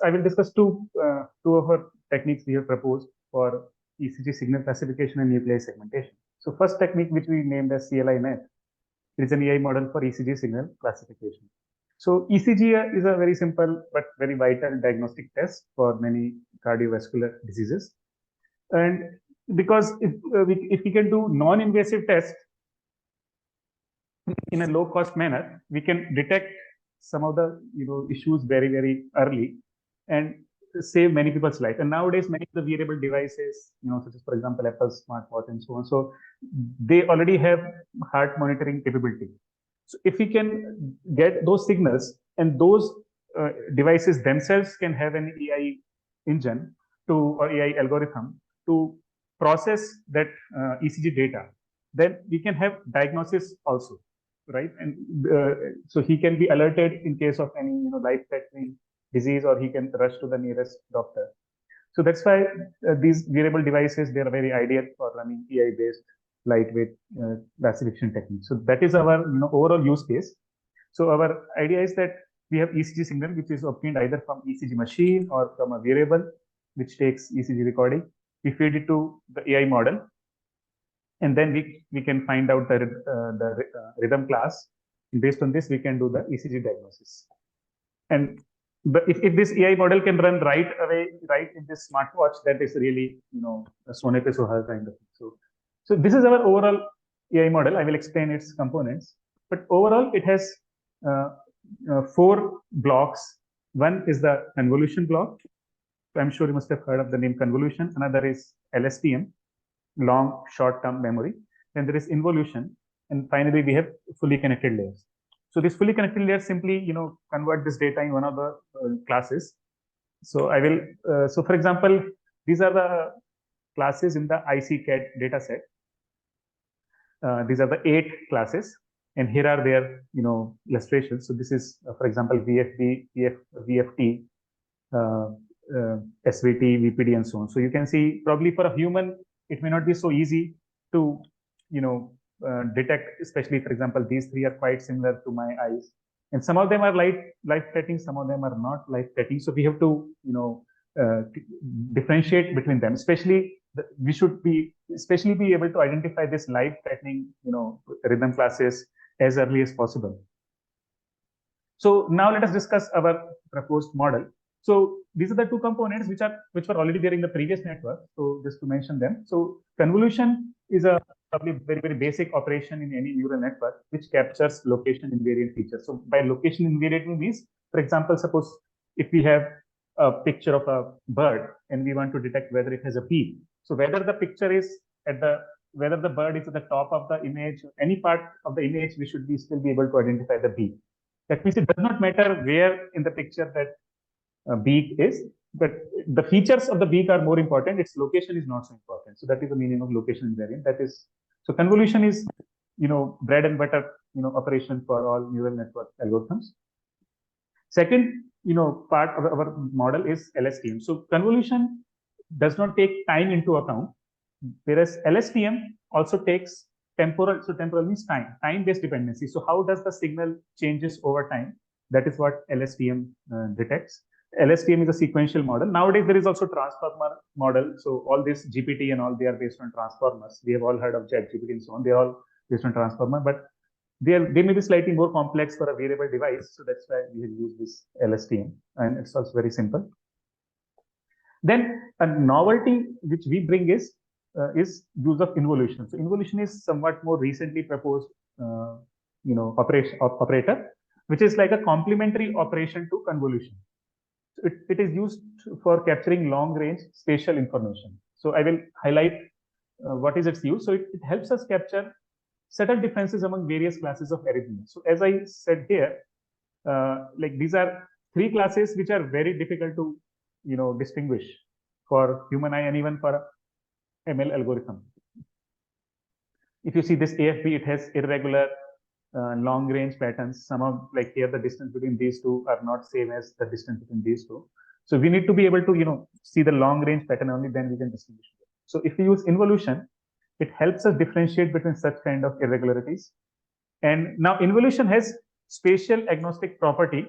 I will discuss two of our techniques we have proposed for ECG signal classification and nuclei segmentation. So first technique, which we named as CLI-NET, is an AI model for ECG signal classification. So ECG is a very simple but very vital diagnostic test for many cardiovascular diseases. And because if we can do non-invasive tests in a low-cost manner, we can detect some of the issues very early and save many people's life. And nowadays, many of the wearable devices, such as, for example, Apple's smartwatch and so on, so they already have heart monitoring capability. So if we can get those signals, and those devices themselves can have an AI engine or AI algorithm to process that ECG data, then we can have diagnosis also, right? And so he can be alerted in case of any life-threatening disease, or he can rush to the nearest doctor. So that's why these wearable devices, they are very ideal for running AI-based lightweight classification techniques. So that is our overall use case. So our idea is that we have ECG signal which is obtained either from ECG machine or from a wearable which takes ECG recording. We feed it to the AI model, and then we can find out the rhythm class. And based on this, we can do the ECG diagnosis. And if this AI model can run right in this smartwatch, that is really a Sone pe Suhag kind of thing. So this is our overall AI model. I will explain its components, but overall it has 4 blocks. One is the convolution block. So I'm sure you must have heard of the name convolution. Another is LSTM, long short-term memory. Then there is involution, and finally we have fully connected layers. So this fully connected layer simply convert this data in one of the classes. So I will so for example, these are the classes in the ICCAT data set. These are the 8 classes, and here are their illustrations. So this is for example VFD, VFT, SVT, VPD, and so on. So you can see probably for a human it may not be so easy to detect, especially for example these 3 are quite similar to my eyes, and some of them are life-threatening, some of them are not life-threatening. So we have to differentiate between them. We should be able to identify this life-threatening rhythm classes as early as possible. So now let us discuss our proposed model. So these are the 2 components which were already there in the previous network. So just to mention them. So convolution is a probably very basic operation in any neural network which captures location invariant features. So by location invariant means, for example, suppose if we have a picture of a bird and we want to detect whether it has a beak. So whether the picture is whether the bird is at the top of the image, any part of the image, we should still be able to identify the beak. That means it does not matter where in the picture that beak is, but the features of the beak are more important. Its location is not so important. So that is the meaning of location invariant. That is, so convolution is bread and butter operation for all neural network algorithms. Second part of our model is LSTM. So convolution does not take time into account, whereas LSTM also takes temporal. So temporal means time-based dependency. So how does the signal changes over time? That is what LSTM detects. LSTM is a sequential model. Nowadays, there is also transformer model. So all this GPT and all, they are based on transformers. We have all heard of ChatGPT and so on. They are all based on transformer, but they may be slightly more complex for a wearable device. So that's why we have used this LSTM, and it's also very simple. Then a novelty which we bring is use of involution. So involution is somewhat more recently proposed operator, which is like a complementary operation to convolution. It is used for capturing long-range spatial information. So I will highlight what is its use. So it helps us capture subtle differences among various classes of arrhythmia. So as I said here, like these are 3 classes which are very difficult to distinguish for human eye and even for ML algorithm. If you see this AFB, it has irregular long range patterns. Some of, like here, the distance between these 2 are not same as the distance between these 2. So we need to be able to see the long range pattern, only then we can distinguish. So if we use involution, it helps us differentiate between such kind of irregularities. And now involution has spatial agnostic property,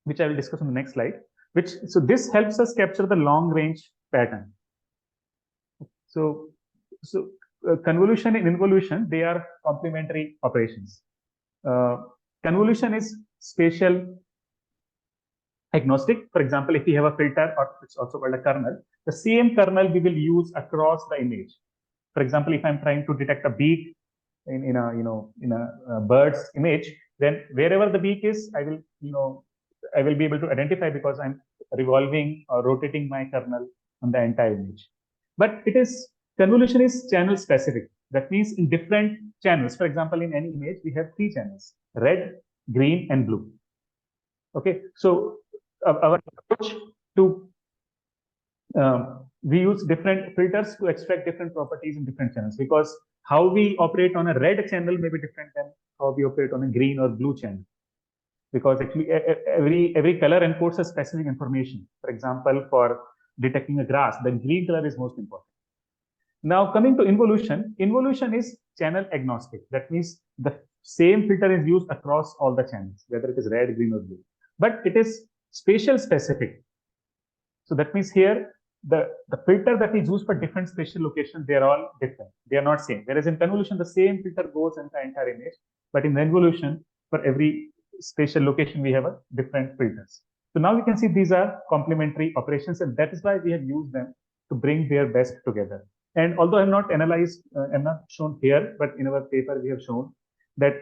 which I will discuss on the next slide. so this helps us capture the long range pattern. So convolution and involution, they are complementary operations. Convolution is spatial agnostic. For example, if we have a filter, or it's also called a kernel, the same kernel we will use across the image. For example, if I'm trying to detect a beak in a bird's image, then wherever the beak is, I will be able to identify because I'm revolving or rotating my kernel on the entire image. But convolution is channel specific. That means in different channels, for example, in any image, we have 3 channels: red, green, and blue. Okay, so our approach to we use different filters to extract different properties in different channels, because how we operate on a red channel may be different than how we operate on a green or blue channel, because actually every color encodes a specific information. For example, for detecting a grass, the green color is most important. Now coming to involution, involution is channel agnostic. That means the same filter is used across all the channels, whether it is red, green, or blue, but it is spatial specific. So that means here the filter that is used for different spatial locations, they are all different. They are not same. Whereas in convolution, the same filter goes in the entire image, but in involution, for every spatial location, we have a different filters. So now we can see these are complementary operations, and that is why we have used them to bring their best together. And although I'm not shown here, but in our paper we have shown that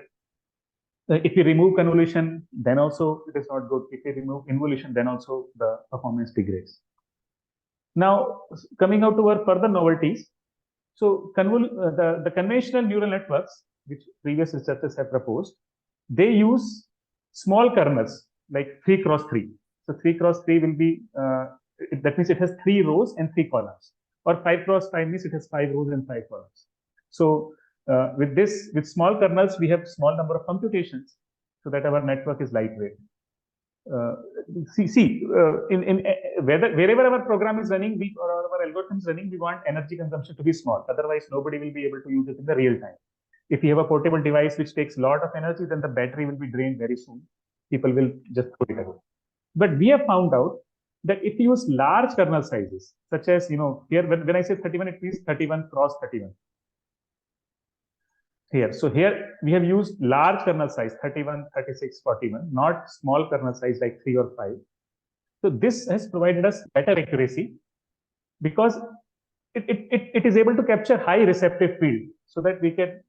if we remove convolution, then also it is not good. If we remove involution, then also the performance degrades. Now, coming out to our further novelties. So the conventional neural networks, which previous researchers have proposed, they use small kernels like 3x3. So 3x3 will be, that means it has 3 rows and 3 columns. Or 5x5 means it has 5 rows and 5 columns. So with small kernels, we have small number of computations so that our network is lightweight. Wherever our program is running, or our algorithm is running, we want energy consumption to be small. Otherwise, nobody will be able to use it in the real time. If you have a portable device which takes a lot of energy, then the battery will be drained very soon. People will just put it away. But we have found out that if you use large kernel sizes, such as, here when I say 31, it means 31 cross 31. Here, so here we have used large kernel size 31, 36, 41, not small kernel size like 3 or 5. So this has provided us better accuracy because it is able to capture high receptive field so that we can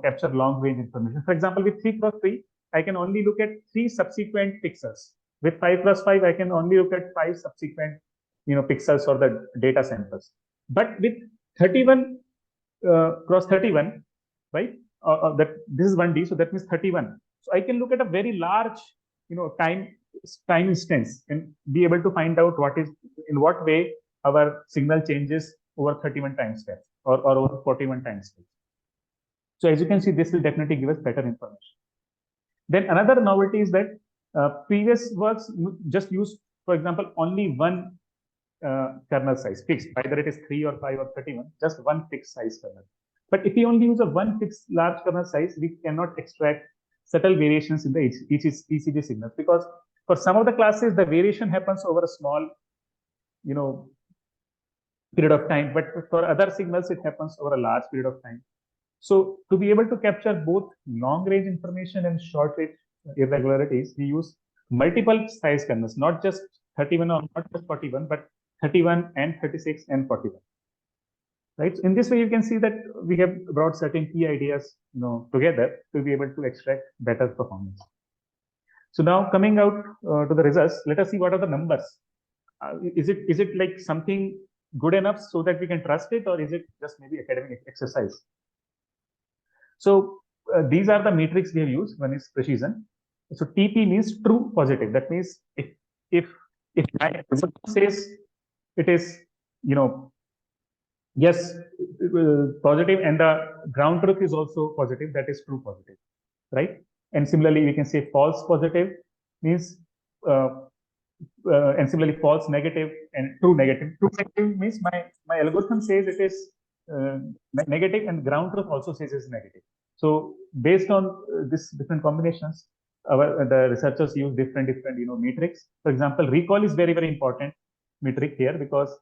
capture long range information. For example, with 3x3, I can only look at 3 subsequent pixels. With 5x5, I can only look at 5 subsequent pixels or the data samples. But with 31 cross 31, right? That this is 1D, so that means 31. So I can look at a very large, time instance and be able to find out in what way our signal changes over 31 time steps or over 41 time steps. So as you can see, this will definitely give us better information. Then another novelty is that previous works just use, for example, only one kernel size fixed, either it is 3 or 5 or 31, just one fixed size kernel. But if we only use a one fixed large kernel size, we cannot extract subtle variations in the ECG signals, because for some of the classes, the variation happens over a small, period of time, but for other signals, it happens over a large period of time. So to be able to capture both long range information and short range irregularities, we use multiple size kernels, not just 31 or not just 41, but 31 and 36 and 41. Right. So in this way, you can see that we have brought certain key ideas, together to be able to extract better performance. So now coming out to the results, let us see what are the numbers. Is it like something good enough so that we can trust it, or is it just maybe academic exercise? So these are the metrics we have used. One is precision. So TP means true positive. That means if my says it is, yes, positive, and the ground truth is also positive, that is true positive, right? And similarly, we can say false positive means, and similarly false negative and true negative. True negative means my algorithm says it is negative, and ground truth also says it's negative. So based on these different combinations, the researchers use different metrics. For example, recall is very important metric here, because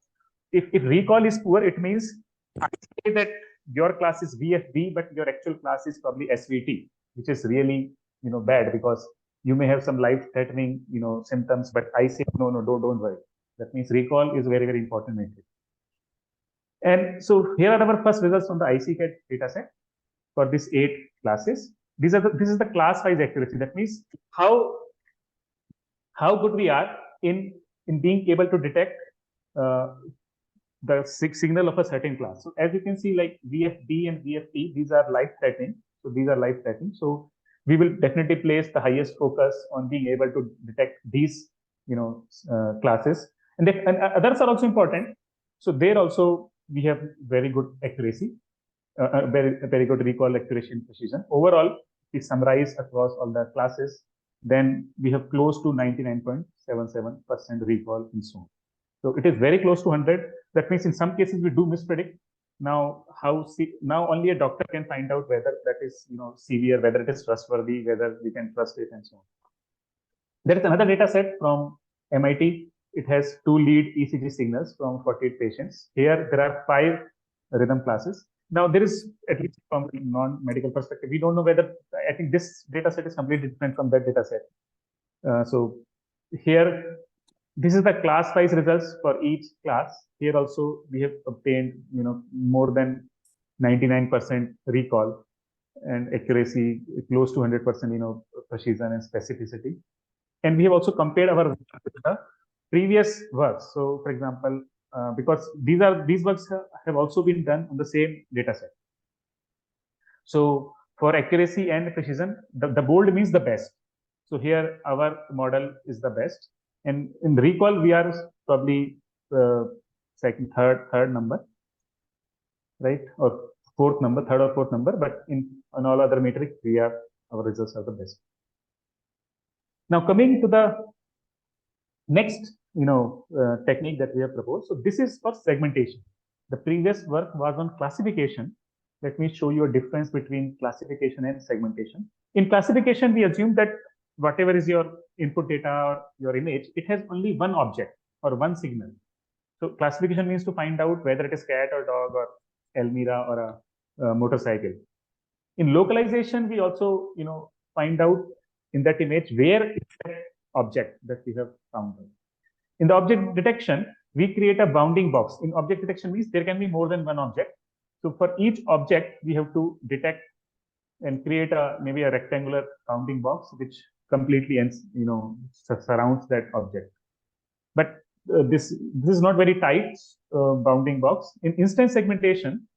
if recall is poor, it means I say that your class is VFB, but your actual class is probably SVT, which is really bad, because you may have some life-threatening symptoms, but I say no, don't worry. That means recall is very important metric. And so here are our first results from the ICCAT dataset for these 8 classes. This is the class-wise accuracy. That means how good we are in being able to detect the signal of a certain class. So as you can see, like VFB and VFT, these are life-threatening. So these are life-threatening. So we will definitely place the highest focus on being able to detect these classes. And others are also important. So there also we have very good accuracy, very good recall accuracy and precision. Overall, if we summarize across all the classes, then we have close to 99.77% recall and so on. So it is very close to 100. That means in some cases we do mispredict. Now now only a doctor can find out whether that is severe, whether it is trustworthy, whether we can trust it, and so on. There is another data set from MIT. It has 2 lead ECG signals from 48 patients. Here there are 5 rhythm classes. Now there is, at least from a non-medical perspective, we don't know whether, I think this data set is completely different from that data set. So here, this is the class-wise results for each class. Here also we have obtained more than 99% recall and accuracy, close to 100% precision and specificity. And we have also compared our work with the previous works. So for example, because these works have also been done on the same data set. So for accuracy and precision, the bold means the best. So here our model is the best. And in recall, we are probably second, third number, right? Or third or fourth number. But on all other metrics, our results are the best. Now coming to the next, technique that we have proposed. So this is for segmentation. The previous work was on classification. Let me show you a difference between classification and segmentation. In classification, we assume that whatever is your input data or your image, it has only one object or one signal. So classification means to find out whether it is cat or dog or Elmira or a motorcycle. In localization, we also, find out in that image where is that object that we have found. In the object detection, we create a bounding box. In object detection means there can be more than one object. So for each object, we have to detect and create maybe a rectangular bounding box which completely surrounds that object. But this is not very tight bounding box. In instance segmentation,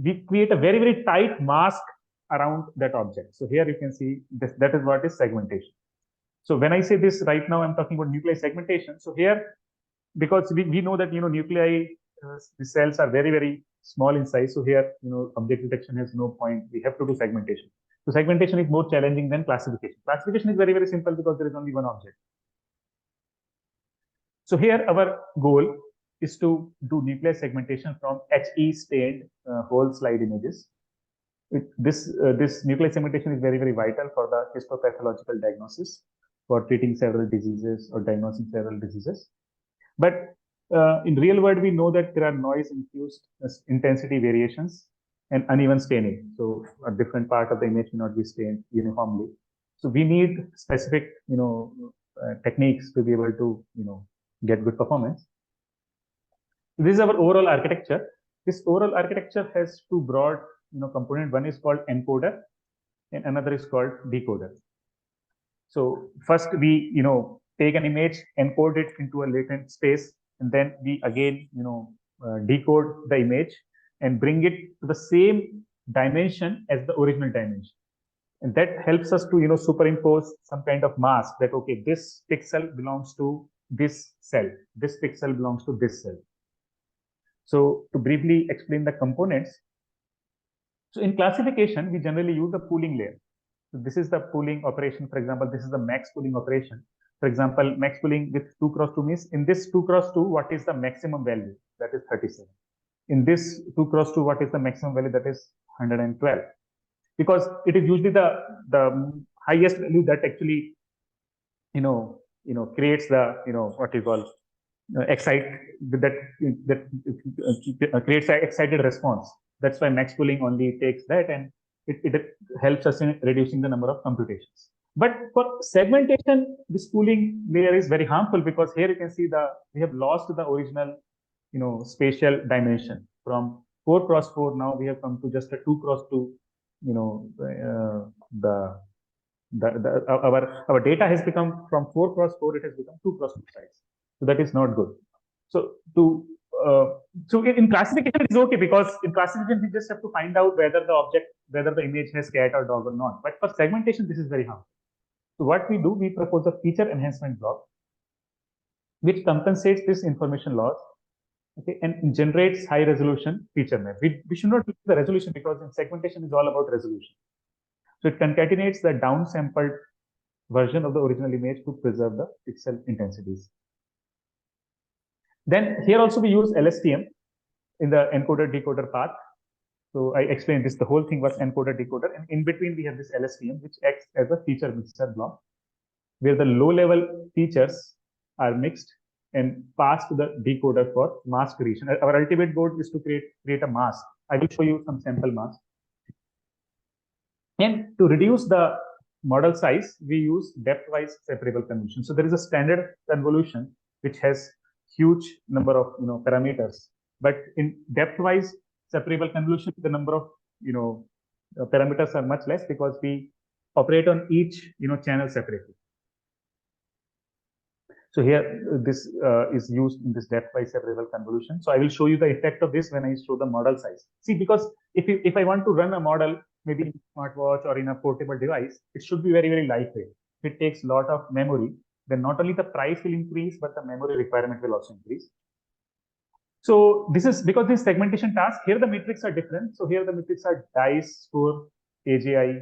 we create a very tight mask around that object. So here you can see that is what is segmentation. So when I say this right now, I'm talking about nuclei segmentation. So here, because we know that nuclei, the cells are very small in size. So here, object detection has no point. We have to do segmentation. So segmentation is more challenging than classification. Classification is very simple because there is only one object. So here our goal is to do nuclei segmentation from HE stained whole slide images. This nuclei segmentation is very vital for the histopathological diagnosis, for treating several diseases or diagnosing several diseases. But in real world, we know that there are noise-infused intensity variations and uneven staining. So a different part of the image may not be stained uniformly. So we need specific, techniques to be able to, get good performance. This is our overall architecture. This overall architecture has 2 broad, components. One is called encoder, and another is called decoder. So first we, take an image, encode it into a latent space, and then we again, decode the image and bring it to the same dimension as the original dimension. And that helps us to, superimpose some kind of mask that, okay, this pixel belongs to this cell, this pixel belongs to this cell. So to briefly explain the components, so in classification, we generally use a pooling layer. So this is the pooling operation. For example, this is the max pooling operation. For example, max pooling with 2x2 means in this 2x2, what is the maximum value? That is 37. In this 2x2, what is the maximum value? That is 112. Because it is usually the highest value that actually, creates the, what you call creates an excited response. That's why max pooling only takes that, and it helps us in reducing the number of computations. But for segmentation, this pooling layer is very harmful, because here you can see we have lost the original, spatial dimension from 4 cross 4. Now we have come to just a 2 cross 2. Our data has become from 4 cross 4. It has become 2 cross 2 size. So that is not good. So in classification it is okay, because in classification we just have to find out whether the image has cat or dog or not. But for segmentation, this is very harmful. So what we do, we propose a feature enhancement block which compensates this information loss, okay, and generates high resolution feature map. We should not use the resolution, because in segmentation is all about resolution. So it concatenates the downsampled version of the original image to preserve the pixel intensities. Then here also we use LSTM in the encoder decoder path. So I explained this, the whole thing was encoder decoder, and in between we have this LSTM, which acts as a feature mixer block, where the low level features are mixed and passed to the decoder for mask creation. Our ultimate goal is to create a mask. I will show you some sample mask. And to reduce the model size, we use depth-wise separable convolution. So there is a standard convolution which has huge number of parameters, but in depth-wise separable convolution, the number of parameters are much less, because we operate on each channel separately. So here this is used in this depth-wise separable convolution. So I will show you the effect of this when I show the model size. See, because if I want to run a model, maybe in a smartwatch or in a portable device, it should be very, very lightweight. If it takes a lot of memory, then not only the price will increase, but the memory requirement will also increase. So this is because this segmentation task, here the metrics are different. So here the metrics are dice, score, AGI.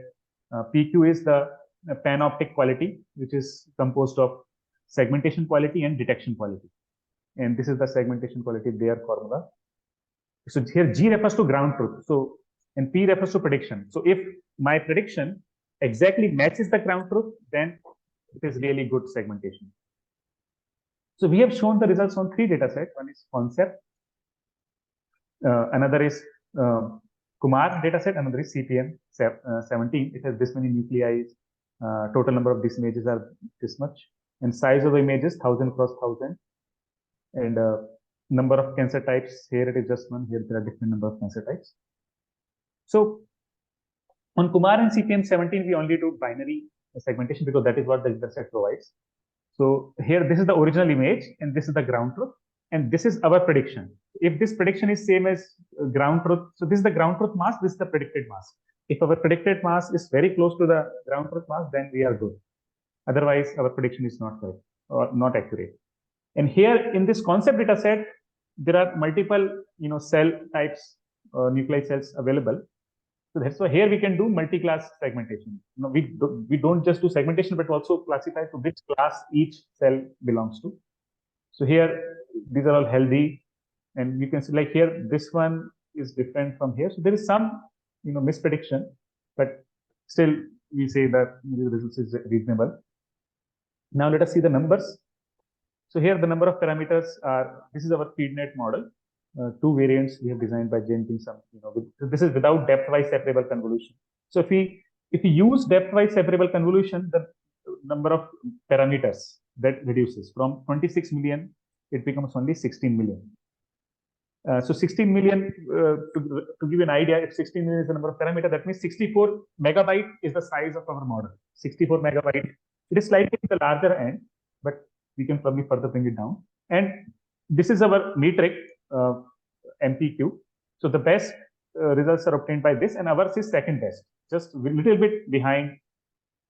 PQ is the panoptic quality, which is composed of segmentation quality and detection quality. And this is the segmentation quality, their formula. So here G refers to ground truth. So, and P refers to prediction. So if my prediction exactly matches the ground truth, then it is really good segmentation. So we have shown the results on 3 data sets. One is concept, another is Kumar data set, another is CPM 17. It has this many nuclei. Total number of these images are this much, and size of the images 1000 cross 1000, and number of cancer types. Here it is just one. Here there are different number of cancer types. So on Kumar and CPM 17, we only do binary segmentation, because that is what the dataset provides. So here this is the original image, and this is the ground truth, and this is our prediction. If this prediction is same as ground truth, so this is the ground truth mask, this is the predicted mask. If our predicted mask is very close to the ground truth mask, then we are good. Otherwise, our prediction is not correct or not accurate. And here in this concept data set, there are multiple cell types, nuclei cells available. So that's why here we can do multi-class segmentation. We don't just do segmentation, but also classify to which class each cell belongs to. So here these are all healthy, and you can see like here this one is different from here. So there is some misprediction, but still we say that the results is reasonable. Now let us see the numbers. So here the number of parameters are. This is our FeedNet model. 2 variants we have designed by Jenkins. This is without depth-wise separable convolution. So if we use depth-wise separable convolution, the number of parameters that reduces from 26 million, it becomes only 16 million. So 16 million, to give you an idea, if 16 million is the number of parameters, that means 64 megabyte is the size of our model. 64 megabyte. It is slightly the larger end, but we can probably further bring it down. And this is our metric. MPQ. So the best results are obtained by this, and ours is second best, just a little bit behind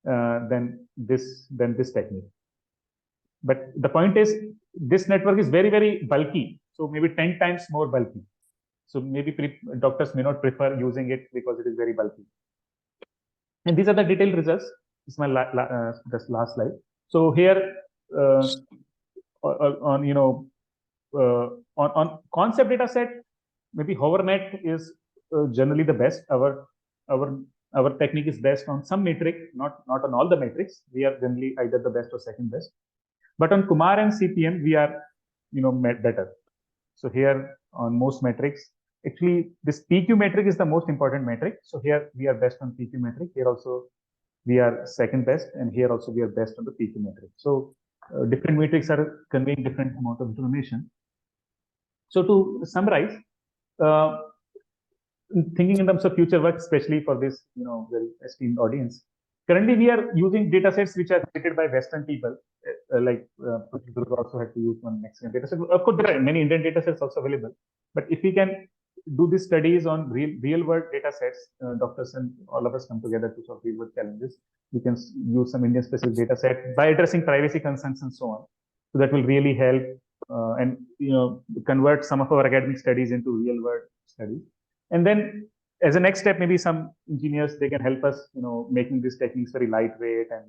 than this technique. But the point is, this network is very, very bulky. So maybe 10 times more bulky. So maybe doctors may not prefer using it because it is very bulky. And these are the detailed results. This is my this last slide. So here on concept data set, maybe HoverNet is generally the best. our technique is based on some metric, not on all the metrics. We are generally either the best or second best. But on Kumar and CPM, we are, better. So here on most metrics, actually this PQ metric is the most important metric. So here we are best on PQ metric. Here also we are second best, and here also we are best on the PQ metric. So different metrics are conveying different amount of information. So to summarize, thinking in terms of future work, especially for this, very esteemed audience, currently we are using data sets which are created by Western people, also had to use one Mexican data set. Of course, there are many Indian data sets also available, but if we can do these studies on real world data sets, doctors and all of us come together to solve real world challenges. We can use some Indian specific data set by addressing privacy concerns and so on. So that will really help and convert some of our academic studies into real world studies. And then as a next step, maybe some engineers, they can help us, making these techniques very lightweight and,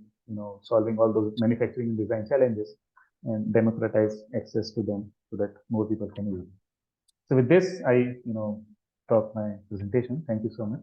solving all those manufacturing and design challenges and democratize access to them so that more people can use it. So with this, I, stop my presentation. Thank you so much.